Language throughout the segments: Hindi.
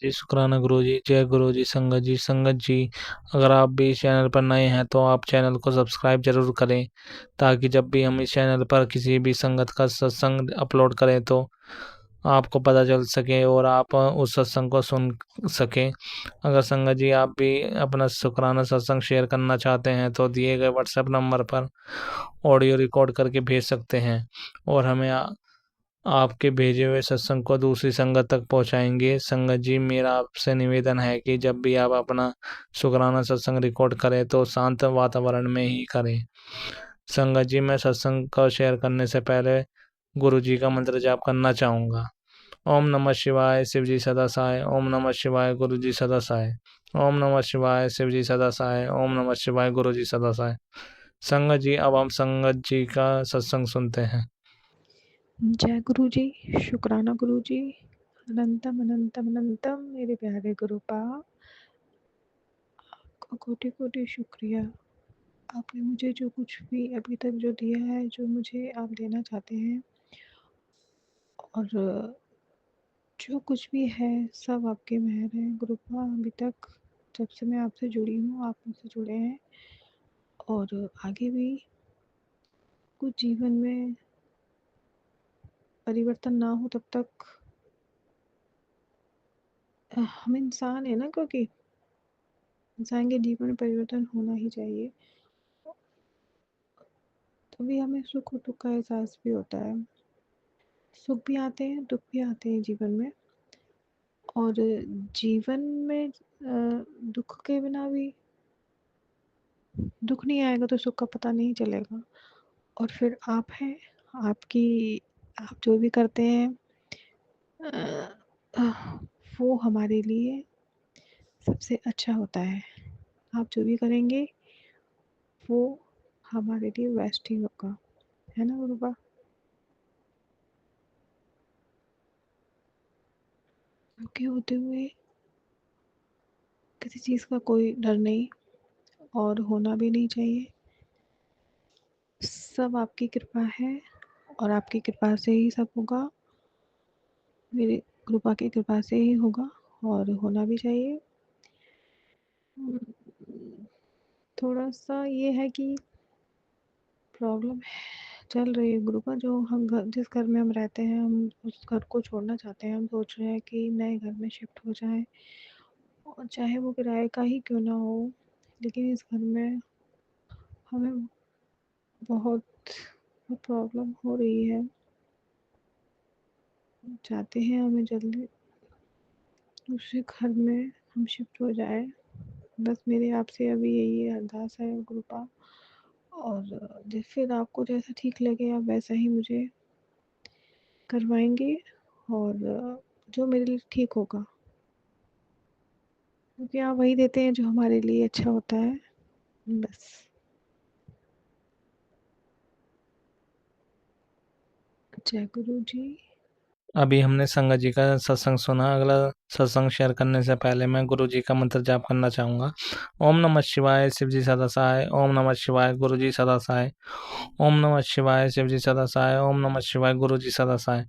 जी शुक्राना गुरुजी। जय गुरुजी। संगत जी, संगत जी, अगर आप भी इस चैनल पर नए हैं तो आप चैनल को सब्सक्राइब जरूर करें, ताकि जब भी हम इस चैनल पर किसी भी संगत का सत्संग अपलोड करें तो आपको पता चल सके और आप उस सत्संग को सुन सकें। अगर संगत जी आप भी अपना शुक्राना सत्संग शेयर करना चाहते हैं तो दिए गए व्हाट्सएप नंबर पर ऑडियो रिकॉर्ड करके भेज सकते हैं, और हमें आपके भेजे हुए सत्संग को दूसरी संगत तक पहुंचाएंगे। संगत जी, मेरा आपसे निवेदन है कि जब भी आप अपना शुक्राना सत्संग रिकॉर्ड करें तो शांत वातावरण में ही करें। संगत जी, मैं सत्संग को शेयर करने से पहले गुरु जी का मंत्र जाप करना चाहूँगा। ओम नमः शिवाय, शिव जी सदा सहाय। ओम नमः शिवाय, गुरु जी सदा सहाय। ओम नमः शिवाय, शिव जी सदा सहाय। ओम नमः शिवाय, गुरु जी सदा सहाय। संगत जी, अब हम संगत जी का सत्संग सुनते हैं। जय गुरु जी। शुक्राना गुरु जी। अनंतम अनंतम अनंतम मेरे प्यारे गुरु पा, आपका कोटि कोटि शुक्रिया। आपने मुझे जो कुछ भी अभी तक जो दिया है, जो मुझे आप देना चाहते हैं, और जो कुछ भी है सब आपके मेहर है गुरु पा। अभी तक जब से मैं आपसे जुड़ी हूँ, आप मुझसे जुड़े हैं, और आगे भी कुछ जीवन में परिवर्तन ना हो तब तक हम इंसान है ना, क्योंकि इंसान के जीवन में परिवर्तन होना ही चाहिए, तभी हमें सुख और दुख का एहसास भी होता है। सुख भी आते हैं, दुख भी आते हैं जीवन में, और जीवन में दुख के बिना भी, दुख नहीं आएगा तो सुख का पता नहीं चलेगा। और फिर आप हैं, आपकी, आप जो भी करते हैं वो हमारे लिए सबसे अच्छा होता है। आप जो भी करेंगे वो हमारे लिए बेस्ट ही होगा, है ना गुरुबा। दुखी होते हुए किसी चीज़ का कोई डर नहीं, और होना भी नहीं चाहिए। सब आपकी कृपा है, और आपकी कृपा से ही सब होगा। मेरी कृपा की कृपा से ही होगा, और होना भी चाहिए। थोड़ा सा ये है कि प्रॉब्लम चल रही है गुरु का, जो हम घर, जिस घर में हम रहते हैं, हम उस घर को छोड़ना चाहते हैं। हम सोच रहे हैं कि नए घर में शिफ्ट हो जाएं, और चाहे वो किराए का ही क्यों ना हो, लेकिन इस घर में हमें बहुत प्रॉब्लम हो रही है। चाहते हैं हमें जल्दी दूसरे घर में हम शिफ्ट हो जाए। बस मेरे आपसे अभी यही अरदास है गुरुपा, और फिर आपको जैसा ठीक लगे आप वैसा ही मुझे करवाएंगे, और जो मेरे लिए ठीक होगा, क्योंकि आप वही देते हैं जो हमारे लिए अच्छा होता है। बस। जय गुरु जी। अभी हमने संगत जी का सत्संग सुना। अगला सत्संग शेयर करने से पहले मैं गुरु जी का मंत्र जाप करना चाहूँगा। ओम नमः शिवाय, शिव जी सदा सहाय। ओम नमः शिवाय, गुरु जी सदा सहाय। ओम नमः शिवाय, शिव जी सदा सहाय। ओम नमः शिवाय, गुरु जी सदा सहाय।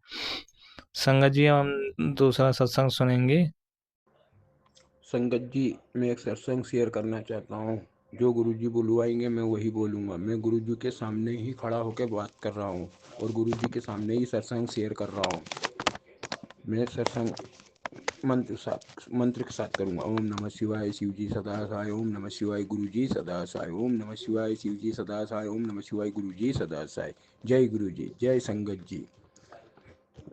संगत जी, हम दूसरा सत्संग सुनेंगे। संगत जी, मैं एक सत्संग शेयर करना चाहता हूँ। जो गुरुजी बुलवाएंगे मैं वही बोलूँगा। मैं गुरुजी के सामने ही खड़ा होकर बात कर रहा हूँ, और गुरुजी के सामने ही सत्संग शेयर कर रहा हूँ। मैं सत्संग मंत्र के साथ करूँगा। ओम नमः शिवाय, शिव जी सदा सहाय। ओम नमः शिवाय, गुरु जी सदा सहाय। ओम नमः शिवाय, शिव जी सदा सहाय। ओम नमः शिवाय, गुरु जी सदा सहाय। जय गुरु जी, जय संगत जी।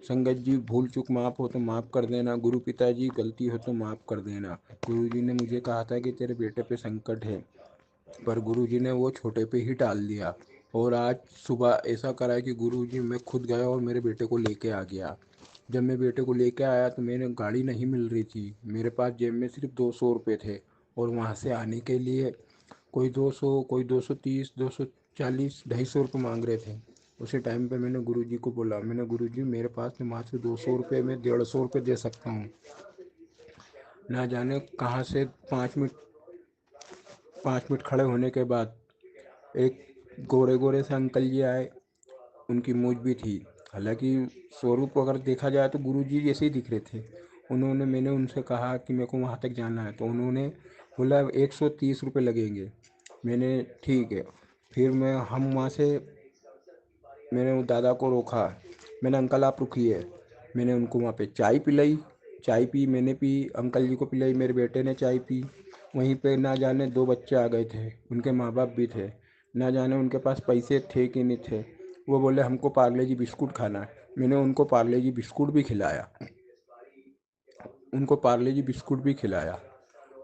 संगत जी, भूल चूक माफ़ हो तो माफ़ कर देना। गुरु पिताजी, गलती हो तो माफ़ कर देना। गुरु जी ने मुझे कहा था कि तेरे बेटे पे संकट है, पर गुरु जी ने वो छोटे पे ही टाल दिया। और आज सुबह ऐसा करा है कि गुरु जी, मैं खुद गया और मेरे बेटे को लेके आ गया। जब मैं बेटे को लेके आया तो मैंने गाड़ी नहीं मिल रही थी। मेरे पास जेब में सिर्फ 200 रुपये थे, और वहाँ से आने के लिए कोई 200, कोई 230, 240, 250 रुपये मांग रहे थे। उसी टाइम पे मैंने गुरुजी को बोला, मैंने गुरुजी, मेरे पास में मात्र 200 रुपये में 150 रुपये दे सकता हूँ। ना जाने कहाँ से 5 मिनट खड़े होने के बाद एक गोरे गोरे से अंकल जी आए। उनकी मूंछ भी थी, हालांकि स्वरूप अगर देखा जाए तो गुरुजी जैसे ही दिख रहे थे। मैंने उनसे कहा कि मेरे को वहाँ तक जाना है, तो उन्होंने बोला 130 रुपये लगेंगे। मैंने ठीक है। फिर हम वहाँ से, मैंने वो दादा को रोका, मैंने अंकल आप रुकिए। मैंने उनको वहाँ पे चाय पिलाई, चाय पी, मैंने पी, अंकल जी को पिलाई, मेरे बेटे ने चाय पी। वहीं पे ना जाने 2 बच्चे आ गए थे, उनके माँ बाप भी थे, ना जाने उनके पास पैसे थे कि नहीं थे। वो बोले हमको पार्ले जी बिस्कुट खाना है। मैंने उनको पार्ले जी बिस्कुट भी खिलाया, उनको पार्ले जी बिस्कुट भी खिलाया।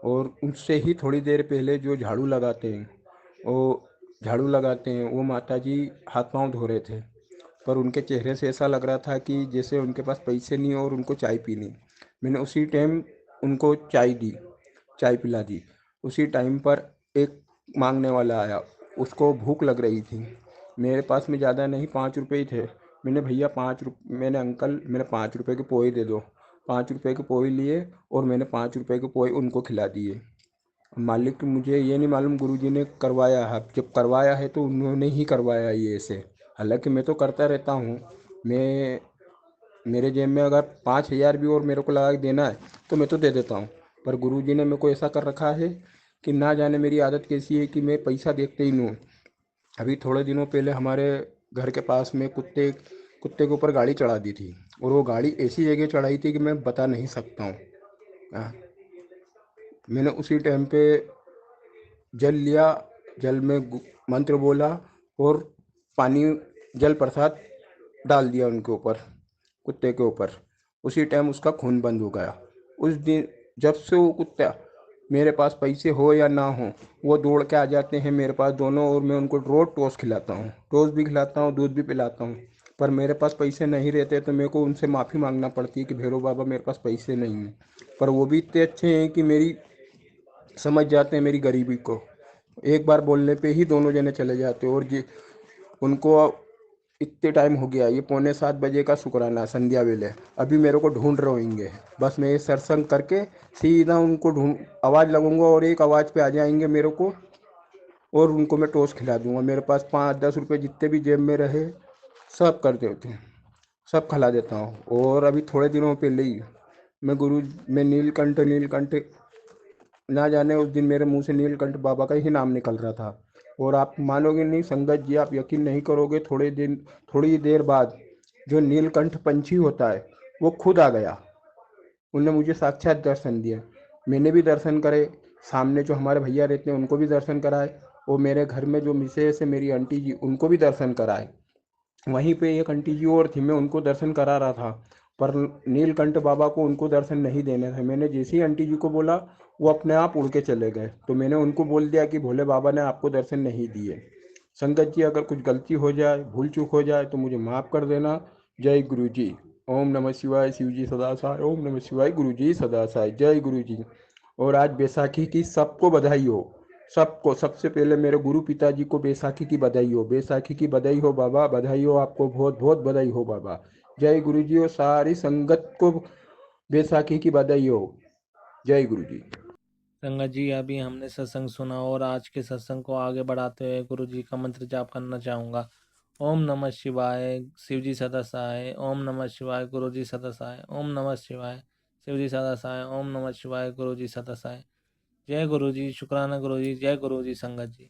और उससे ही थोड़ी देर पहले जो झाड़ू लगाते हैं वो माता जी हाथ पांव धो रहे थे, पर उनके चेहरे से ऐसा लग रहा था कि जैसे उनके पास पैसे नहीं और उनको चाय पीनी। मैंने उसी टाइम उनको चाय दी, चाय पिला दी। उसी टाइम पर एक मांगने वाला आया, उसको भूख लग रही थी। मेरे पास में ज़्यादा नहीं, 5 रुपये ही थे। मैंने भैया 5 रुपये, मैंने अंकल मेरे 5 रुपये के पोहे दे दो। 5 रुपये के पोहे लिए और मैंने 5 रुपये के पोहे उनको खिला दिए। मालिक मुझे ये नहीं मालूम गुरुजी ने करवाया है, जब करवाया है तो उन्होंने ही करवाया ये ऐसे। हालांकि मैं तो करता रहता हूँ। मैं मेरे जेब में अगर 5,000 भी और मेरे को लगा के देना है तो मैं तो दे देता हूँ, पर गुरुजी ने मेरे को ऐसा कर रखा है कि ना जाने मेरी आदत कैसी है कि मैं पैसा देखते ही नहीं हूँ। अभी थोड़े दिनों पहले हमारे घर के पास में कुत्ते कुत्ते के ऊपर गाड़ी चढ़ा दी थी, और वो गाड़ी ऐसी जगह चढ़ाई थी कि मैं बता नहीं सकता हूँ। हाँ, मैंने उसी टाइम पे जल लिया, जल में मंत्र बोला और पानी, जल प्रसाद डाल दिया उनके ऊपर, कुत्ते के ऊपर। उसी टाइम उसका खून बंद हो गया। उस दिन जब से वो कुत्ता, मेरे पास पैसे हो या ना हो, वो दौड़ के आ जाते हैं मेरे पास दोनों, और मैं उनको रोज़ टोस्ट खिलाता हूँ, टोस्ट भी खिलाता हूँ, दूध भी पिलाता हूँ। पर मेरे पास पैसे नहीं रहते तो मेरे को उनसे माफ़ी मांगना पड़ती है कि भैरव बाबा मेरे पास पैसे नहीं हैं। पर वो भी इतने अच्छे हैं कि मेरी समझ जाते हैं मेरी गरीबी को। एक बार बोलने पे ही दोनों जने चले जाते, और जी उनको इतने टाइम हो गया, ये 6:45 बजे का शुक्राना संध्या वेले, अभी मेरे को ढूंढ रहे होंगे। बस मैं ये सत्संग करके सीधा उनको ढूंढ आवाज़ लगूंगा और एक आवाज़ पे आ जाएंगे मेरे को, और उनको मैं टोस्ट खिला दूंगा। मेरे पास 5-10 रुपये जितने भी जेब में रहे सब कर देते हैं, सब खिला देता हूँ। और अभी थोड़े दिनों पहले ही मैं नीलकंठ नीलकंठ, ना जाने उस दिन मेरे मुंह से नीलकंठ बाबा का ही नाम निकल रहा था। और आप मानोगे नहीं संगत जी, आप यकीन नहीं करोगे, थोड़ी देर बाद जो नीलकंठ पंछी होता है वो खुद आ गया। उनने मुझे साक्षात दर्शन दिया। मैंने भी दर्शन करे, सामने जो हमारे भैया रहते हैं उनको भी दर्शन कराए, और मेरे घर में जो मिसेस है मेरी आंटी जी, उनको भी दर्शन कराए। वहीं पे एक आंटी जी और थी, मैं उनको दर्शन करा रहा था, पर नीलकंठ बाबा को उनको दर्शन नहीं देने थे। मैंने जैसे ही आंटी जी को बोला, वो अपने आप उड़ के चले गए। तो मैंने उनको बोल दिया कि भोले बाबा ने आपको दर्शन नहीं दिए। संगत जी, अगर कुछ गलती हो जाए, भूल चूक हो जाए तो मुझे माफ़ कर देना। जय गुरु जी। ओम नमः शिवाय, शिव जी सदा सहाय। ओम नमः शिवाय, गुरु जी सदा सहाय। जय गुरु जी। और आज बैसाखी की सबको बधाई हो, सबको। सबसे पहले मेरे गुरु पिताजी को बैसाखी की बधाई हो, बैसाखी की बधाई हो बाबा, बधाई हो आपको, बहुत बहुत बधाई हो बाबा। जय गुरु जी। और सारी संगत को बैसाखी की बधाई हो। जय गुरु जी। संगत जी, अभी हमने सत्संग सुना और आज के सत्संग को आगे बढ़ाते हुए गुरु जी का मंत्र जाप करना चाहूँगा। ओम नमः शिवाय, शिव जी सदा सहाय। ओम नमः शिवाय, गुरु जी सदा सहाय। ओम नमः शिवाय, शिव जी सदा सहाय। ओम नमः शिवाय, गुरु जी सदा सहाय। जय गुरु जी, शुक्राना गुरु जी, जय गुरु जी संगत जी।